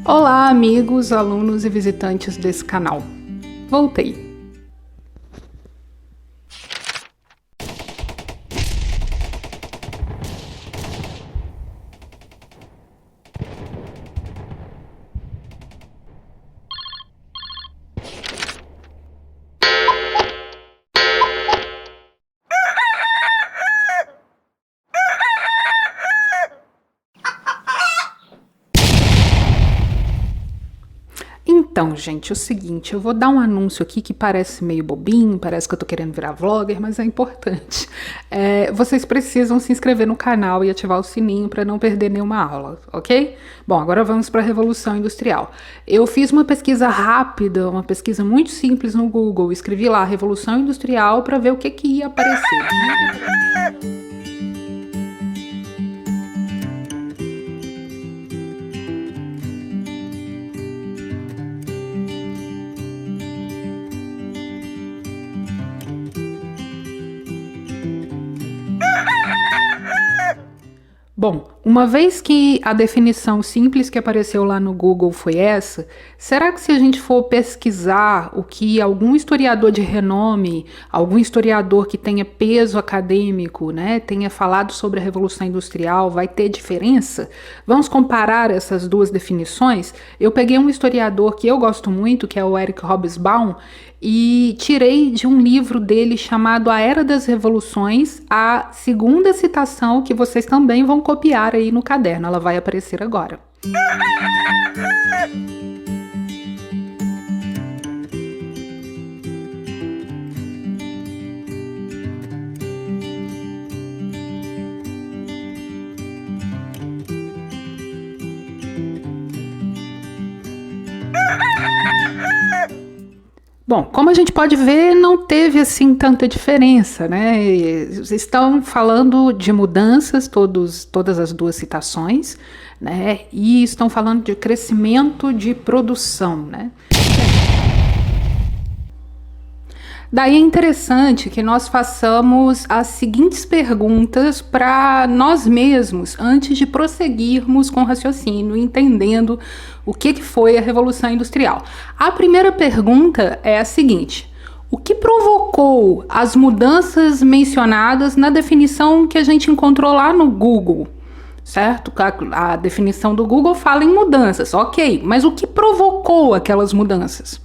Olá, amigos, alunos e visitantes desse canal. Voltei. Então, gente, é o seguinte, eu vou dar um anúncio aqui que parece meio bobinho, parece que eu tô querendo virar vlogger, mas é importante. Vocês precisam se inscrever no canal e ativar o sininho para não perder nenhuma aula, ok? Bom, agora vamos para a Revolução Industrial. Eu fiz uma pesquisa rápida, uma pesquisa muito simples no Google, escrevi lá Revolução Industrial para ver o que ia aparecer. Bom, uma vez que a definição simples que apareceu lá no Google foi essa, será que se a gente for pesquisar o que algum historiador de renome, algum historiador que tenha peso acadêmico, né, tenha falado sobre a Revolução Industrial, vai ter diferença? Vamos comparar essas duas definições? Eu peguei um historiador que eu gosto muito, que é o Eric Hobsbawm, e tirei de um livro dele chamado A Era das Revoluções a segunda citação que vocês também vão copiar aí no caderno, ela vai aparecer agora. Bom, como a gente pode ver, não teve assim tanta diferença, né? Estão falando de mudanças, todas as duas citações, né? E estão falando de crescimento de produção, né? Daí é interessante que nós façamos as seguintes perguntas para nós mesmos antes de prosseguirmos com o raciocínio, entendendo o que foi a Revolução Industrial. A primeira pergunta é a seguinte: o que provocou as mudanças mencionadas na definição que a gente encontrou lá no Google? Certo? A definição do Google fala em mudanças, ok, mas o que provocou aquelas mudanças?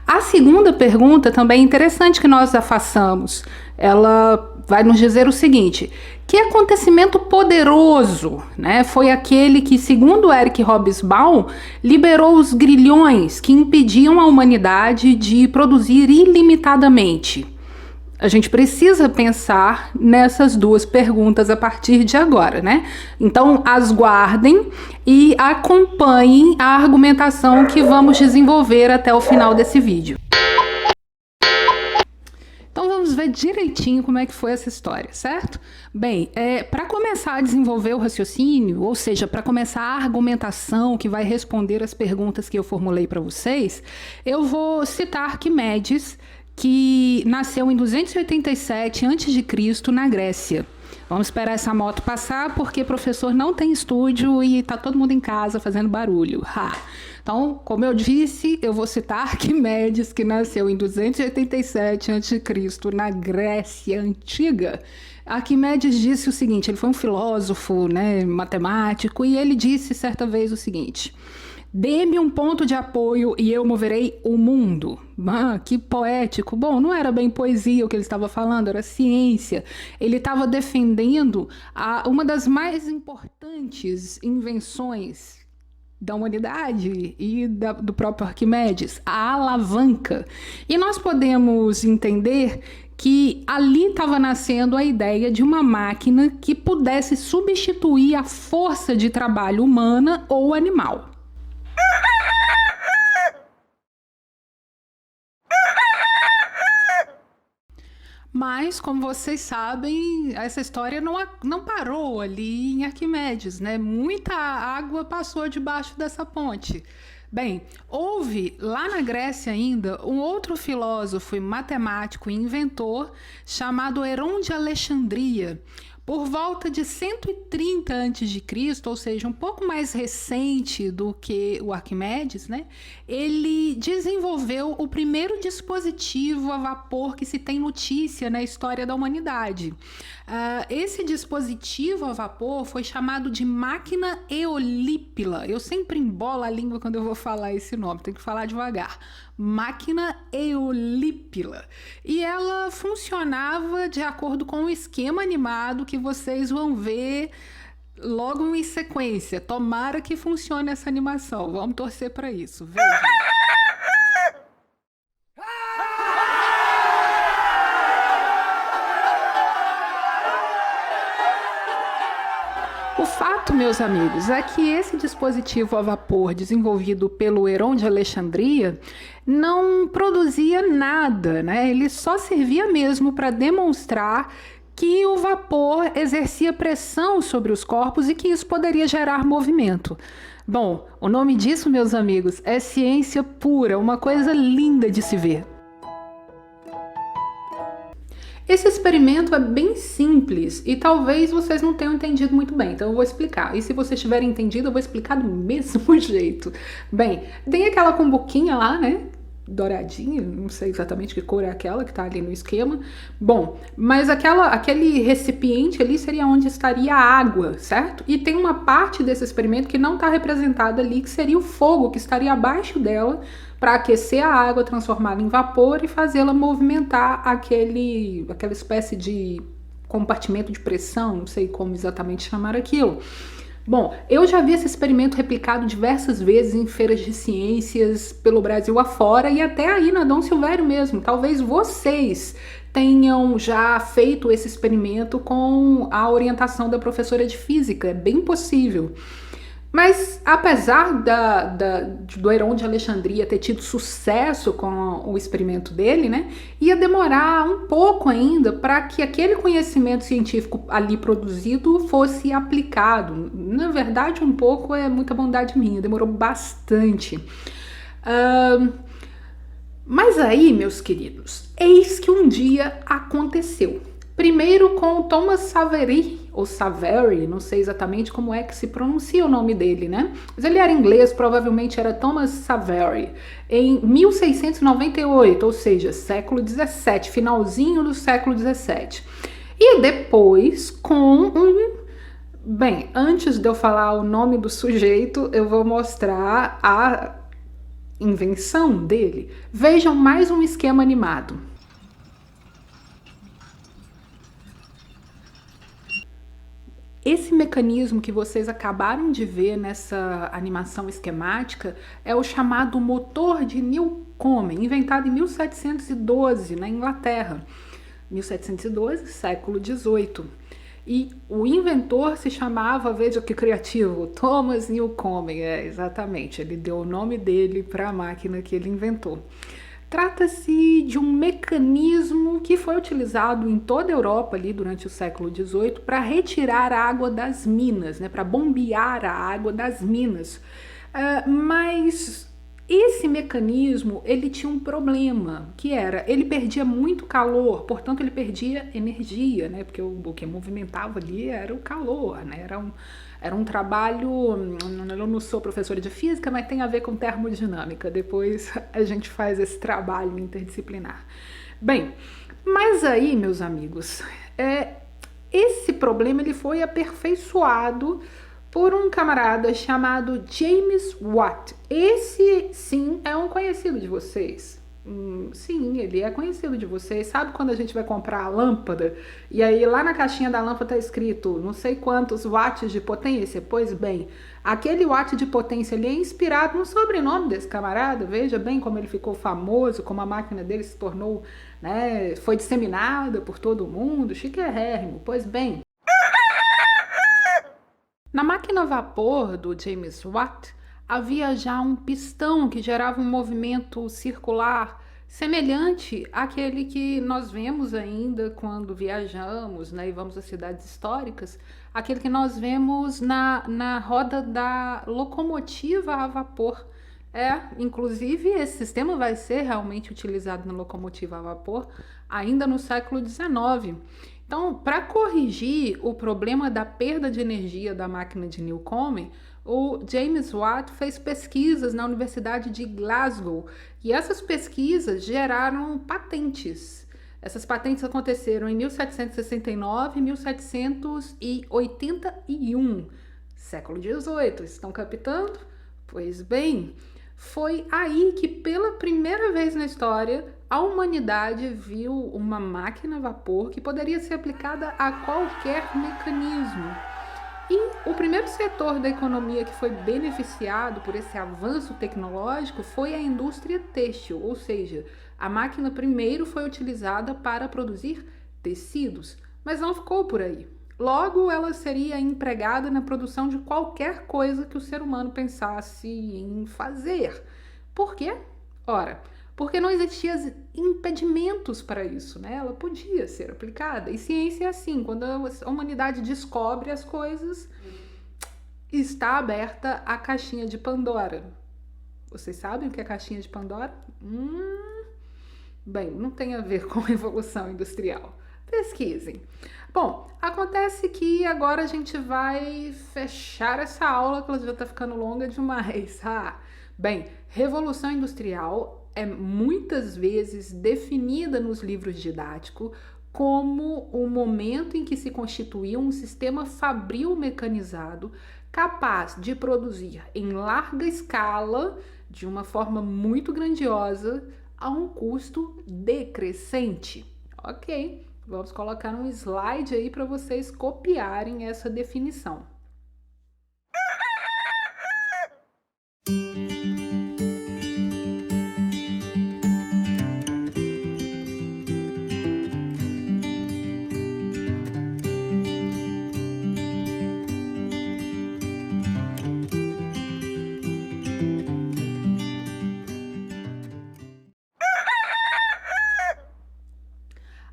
A segunda pergunta também é interessante que nós a façamos. Ela vai nos dizer o seguinte: que acontecimento poderoso, né, foi aquele que, segundo Eric Hobsbawm, liberou os grilhões que impediam a humanidade de produzir ilimitadamente? A gente precisa pensar nessas duas perguntas a partir de agora, né? Então, as guardem e acompanhem a argumentação que vamos desenvolver até o final desse vídeo. Então, vamos ver direitinho como é que foi essa história, certo? Bem, para começar a desenvolver o raciocínio, ou seja, para começar a argumentação que vai responder as perguntas que eu formulei para vocês, eu vou citar Arquimedes, que nasceu em 287 a.C. na Grécia. Vamos esperar essa moto passar, porque professor não tem estúdio e está todo mundo em casa fazendo barulho. Então, como eu disse, eu vou citar Arquimedes, que nasceu em 287 a.C. na Grécia Antiga. Arquimedes disse o seguinte, ele foi um filósofo, né, matemático, e ele disse certa vez o seguinte: dê-me um ponto de apoio e eu moverei o mundo. Que poético. Bom, não era bem poesia o que ele estava falando, era ciência. Ele estava defendendo uma das mais importantes invenções da humanidade e do próprio Arquimedes, a alavanca. E nós podemos entender que ali estava nascendo a ideia de uma máquina que pudesse substituir a força de trabalho humana ou animal. Mas, como vocês sabem, essa história não parou ali em Arquimedes, né? Muita água passou debaixo dessa ponte. Bem, houve lá na Grécia ainda um outro filósofo, matemático e inventor chamado Herón de Alexandria. Por volta de 130 a.C., ou seja, um pouco mais recente do que o Arquimedes, né? Ele desenvolveu o primeiro dispositivo a vapor que se tem notícia na história da humanidade. Esse dispositivo a vapor foi chamado de máquina eolípila. Eu sempre embolo a língua quando eu vou falar esse nome, tenho que falar devagar. Máquina eolípila. E ela funcionava de acordo com um esquema animado que vocês vão ver logo em sequência. Tomara que funcione essa animação. Vamos torcer para isso. Veja. O fato, meus amigos, é que esse dispositivo a vapor desenvolvido pelo Heron de Alexandria não produzia nada, né? Ele só servia mesmo para demonstrar que o vapor exercia pressão sobre os corpos e que isso poderia gerar movimento. Bom, o nome disso, meus amigos, é ciência pura, uma coisa linda de se ver. Esse experimento é bem simples e talvez vocês não tenham entendido muito bem, então eu vou explicar. E se vocês tiverem entendido, eu vou explicar do mesmo jeito. Bem, tem aquela cumbuquinha lá, né? Douradinha, não sei exatamente que cor é aquela que tá ali no esquema. Bom, mas aquele recipiente ali seria onde estaria a água, certo? E tem uma parte desse experimento que não está representada ali, que seria o fogo que estaria abaixo dela para aquecer a água, transformá-la em vapor e fazê-la movimentar aquela espécie de compartimento de pressão, não sei como exatamente chamar aquilo. Bom, eu já vi esse experimento replicado diversas vezes em feiras de ciências pelo Brasil afora e até aí na Dom Silvério mesmo. Talvez vocês tenham já feito esse experimento com a orientação da professora de física, é bem possível. Mas apesar do Heron de Alexandria ter tido sucesso com o experimento dele, né, ia demorar um pouco ainda para que aquele conhecimento científico ali produzido fosse aplicado. Na verdade, um pouco é muita bondade minha, demorou bastante. Mas aí, meus queridos, eis que um dia aconteceu. Primeiro com Thomas Savery, ou Savery, não sei exatamente como é que se pronuncia o nome dele, né? Mas ele era inglês, provavelmente era Thomas Savery, em 1698, ou seja, século 17, finalzinho do século 17. E depois com Bem, antes de eu falar o nome do sujeito, eu vou mostrar a invenção dele. Vejam mais um esquema animado. Esse mecanismo que vocês acabaram de ver nessa animação esquemática é o chamado motor de Newcomen, inventado em 1712 na Inglaterra. 1712, século 18. E o inventor se chamava, veja que criativo, Thomas Newcomen, exatamente, ele deu o nome dele para a máquina que ele inventou. Trata-se de um mecanismo que foi utilizado em toda a Europa ali durante o século XVIII para retirar a água das minas, né, para bombear a água das minas. Mas esse mecanismo ele tinha um problema, que era ele perdia muito calor, portanto ele perdia energia, né, porque o que movimentava ali era o calor, né, era um trabalho, eu não sou professora de física, mas tem a ver com termodinâmica. Depois a gente faz esse trabalho interdisciplinar. Bem, mas aí, meus amigos, esse problema ele foi aperfeiçoado por um camarada chamado James Watt. Esse, sim, é um conhecido de vocês. Sim, ele é conhecido de vocês. Sabe quando a gente vai comprar a lâmpada e aí lá na caixinha da lâmpada tá escrito não sei quantos watts de potência? Pois bem, aquele watt de potência ele é inspirado no sobrenome desse camarada. Veja bem como ele ficou famoso, como a máquina dele se tornou, né, foi disseminada por todo o mundo, chiquérrimo. Pois bem, na máquina a vapor do James Watt havia já um pistão que gerava um movimento circular semelhante àquele que nós vemos ainda quando viajamos, né, e vamos às cidades históricas, aquele que nós vemos na roda da locomotiva a vapor. Inclusive esse sistema vai ser realmente utilizado na locomotiva a vapor ainda no século XIX. Então, para corrigir o problema da perda de energia da máquina de Newcomen, o James Watt fez pesquisas na Universidade de Glasgow e essas pesquisas geraram patentes. Essas patentes aconteceram em 1769 e 1781, século XVIII. Estão captando? Pois bem, foi aí que pela primeira vez na história a humanidade viu uma máquina a vapor que poderia ser aplicada a qualquer mecanismo. E o primeiro setor da economia que foi beneficiado por esse avanço tecnológico foi a indústria têxtil, ou seja, a máquina primeiro foi utilizada para produzir tecidos, mas não ficou por aí. Logo, ela seria empregada na produção de qualquer coisa que o ser humano pensasse em fazer. Por quê? Ora, porque não existiam impedimentos para isso, né? Ela podia ser aplicada. E ciência é assim, quando a humanidade descobre as coisas, está aberta a caixinha de Pandora. Vocês sabem o que é a caixinha de Pandora? Bem, não tem a ver com evolução industrial. Pesquisem. Bom, acontece que agora a gente vai fechar essa aula, que ela já está ficando longa demais. Bem, revolução industrial é muitas vezes definida nos livros didáticos como o momento em que se constituiu um sistema fabril mecanizado capaz de produzir em larga escala, de uma forma muito grandiosa, a um custo decrescente. Ok, vamos colocar um slide aí para vocês copiarem essa definição.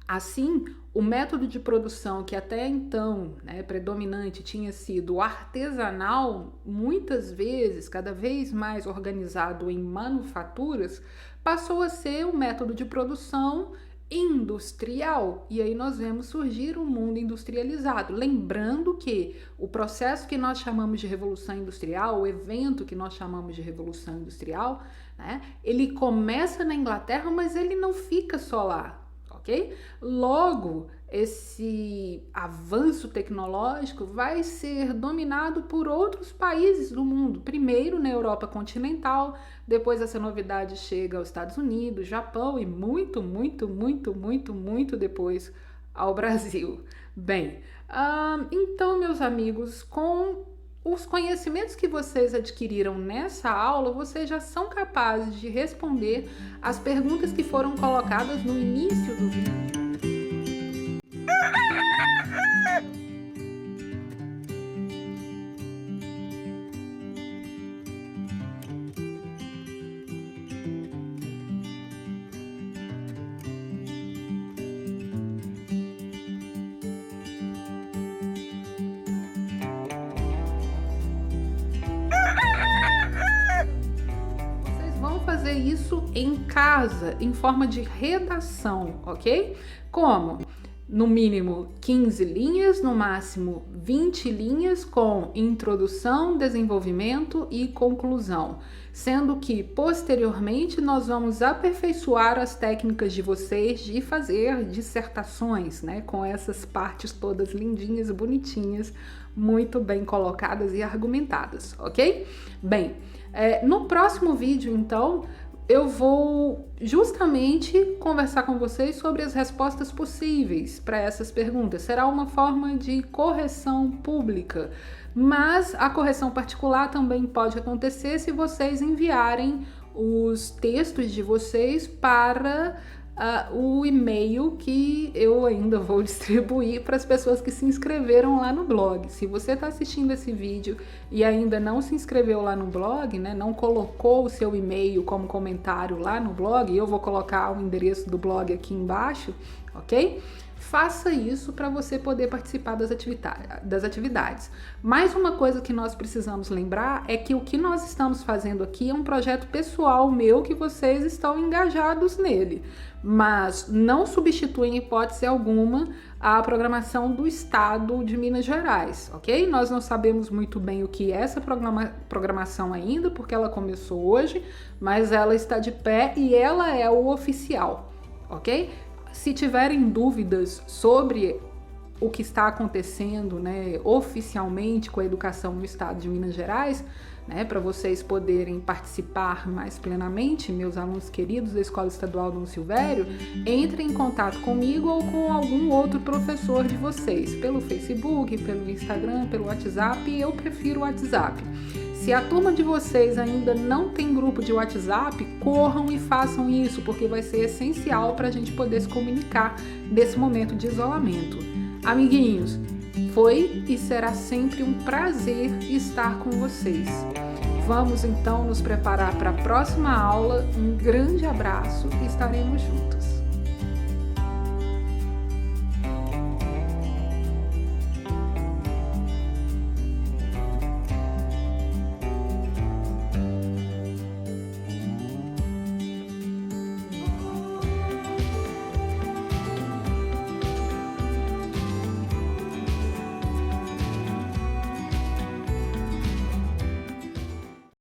Assim, o método de produção que até então, predominante tinha sido artesanal, muitas vezes, cada vez mais organizado em manufaturas, passou a ser o método de produção industrial. E aí nós vemos surgir um mundo industrializado. Lembrando que o processo que nós chamamos de Revolução Industrial, o evento que nós chamamos de Revolução Industrial, ele começa na Inglaterra, mas ele não fica só lá. Okay? Logo, esse avanço tecnológico vai ser dominado por outros países do mundo. Primeiro na Europa continental, depois essa novidade chega aos Estados Unidos, Japão e muito depois ao Brasil. Bem, então, meus amigos, com os conhecimentos que vocês adquiriram nessa aula, vocês já são capazes de responder as perguntas que foram colocadas no início do vídeo. Fazer isso em casa, em forma de redação, ok? Como? No mínimo 15 linhas, no máximo 20 linhas, com introdução, desenvolvimento e conclusão. Sendo que, posteriormente, nós vamos aperfeiçoar as técnicas de vocês de fazer dissertações, com essas partes todas lindinhas, bonitinhas, muito bem colocadas e argumentadas, ok? Bem, no próximo vídeo, então, eu vou justamente conversar com vocês sobre as respostas possíveis para essas perguntas. Será uma forma de correção pública, mas a correção particular também pode acontecer se vocês enviarem os textos de vocês para o e-mail que eu ainda vou distribuir para as pessoas que se inscreveram lá no blog. Se você está assistindo esse vídeo e ainda não se inscreveu lá no blog, não colocou o seu e-mail como comentário lá no blog, eu vou colocar o endereço do blog aqui embaixo, ok? faça isso para você poder participar das atividades. Mais uma coisa que nós precisamos lembrar é que o que nós estamos fazendo aqui é um projeto pessoal meu que vocês estão engajados nele, mas não substitui em hipótese alguma a programação do Estado de Minas Gerais, ok? Nós não sabemos muito bem o que é essa programação ainda, porque ela começou hoje, mas ela está de pé e ela é o oficial, ok? Se tiverem dúvidas sobre o que está acontecendo, né, oficialmente com a educação no estado de Minas Gerais, né, para vocês poderem participar mais plenamente, meus alunos queridos da Escola Estadual Dom Silvério, entrem em contato comigo ou com algum outro professor de vocês, pelo Facebook, pelo Instagram, pelo WhatsApp. Eu prefiro o WhatsApp. Se a turma de vocês ainda não tem grupo de WhatsApp, corram e façam isso, porque vai ser essencial para a gente poder se comunicar nesse momento de isolamento. Amiguinhos, foi e será sempre um prazer estar com vocês. Vamos então nos preparar para a próxima aula. Um grande abraço e estaremos juntos.